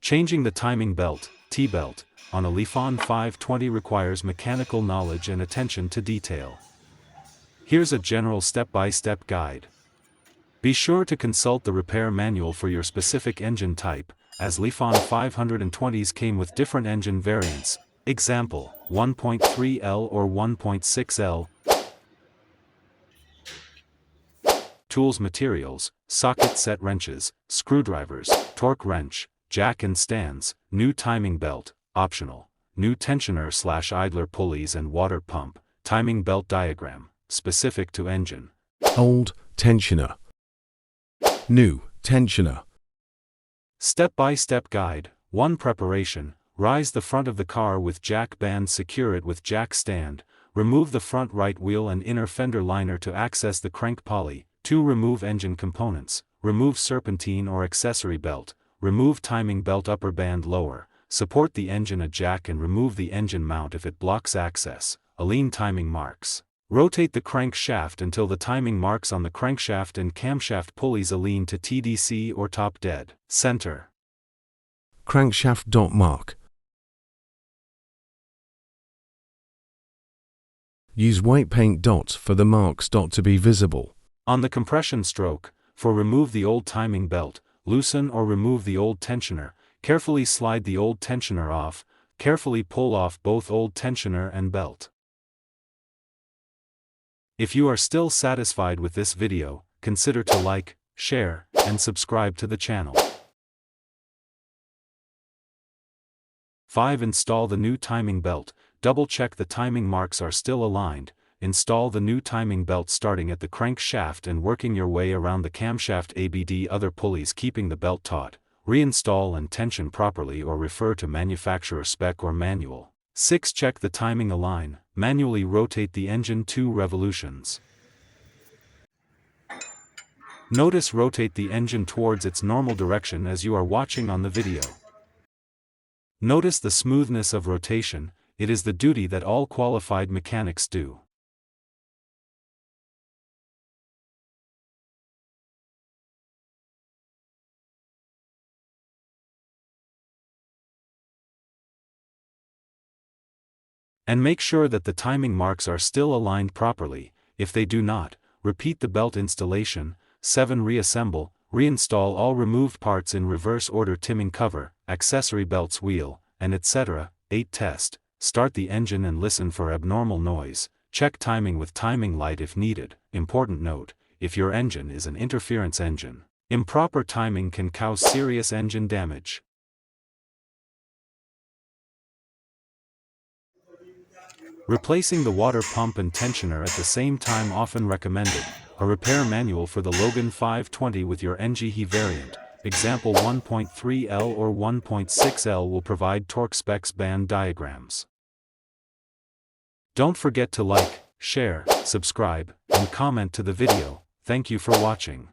Changing the timing belt, T-belt, on a Liffan 520 requires mechanical knowledge and attention to detail. Here's a general step-by-step guide. Be sure to consult the repair manual for your specific engine type, as Liffan 520s came with different engine variants, example, 1.3L or 1.6L. Tools materials, socket set wrenches, screwdrivers, torque wrench, jack and stands, new timing belt, optional, new tensioner/idler pulleys and water pump, timing belt diagram, specific to engine. Old tensioner. New tensioner. Step-by-step guide. 1. Preparation. Rise the front of the car with jack band, secure it with jack stand, remove the front right wheel and inner fender liner to access the crank pulley. 2. Remove engine components. Remove serpentine or accessory belt, remove timing belt upper band lower, support the engine a jack and remove the engine mount if it blocks access. Align timing marks. Rotate the crankshaft until the timing marks on the crankshaft and camshaft pulleys align to TDC or top dead center. Crankshaft dot mark. Use white paint dots for the marks to be visible. On the compression stroke, for remove the old timing belt, loosen or remove the old tensioner, carefully slide the old tensioner off, carefully pull off both old tensioner and belt. If you are still satisfied with this video, consider to like, share, and subscribe to the channel. 5. Install the new timing belt. Double-check the timing marks are still aligned. Install the new timing belt starting at the crankshaft and working your way around the camshaft ABD other pulleys, keeping the belt taut. Reinstall and tension properly or refer to manufacturer spec or manual. 6. Check the timing align. Manually rotate the engine 2 revolutions. Notice rotate the engine towards its normal direction as you are watching on the video. Notice the smoothness of rotation. It is the duty that all qualified mechanics do. And make sure that the timing marks are still aligned properly. If they do not, repeat the belt installation. 7. Reassemble. Reinstall all removed parts in reverse order, timing cover, accessory belts, wheel, and etc. 8. Test. Start the engine and listen for abnormal noise. Check timing with timing light if needed. Important note, if your engine is an interference engine, improper timing can cause serious engine damage. Replacing the water pump and tensioner at the same time often recommended. A repair manual for the Logan 520 with your NGE variant, example 1.3L or 1.6L, will provide torque specs band diagrams. Don't forget to like, share, subscribe, and comment to the video. Thank you for watching.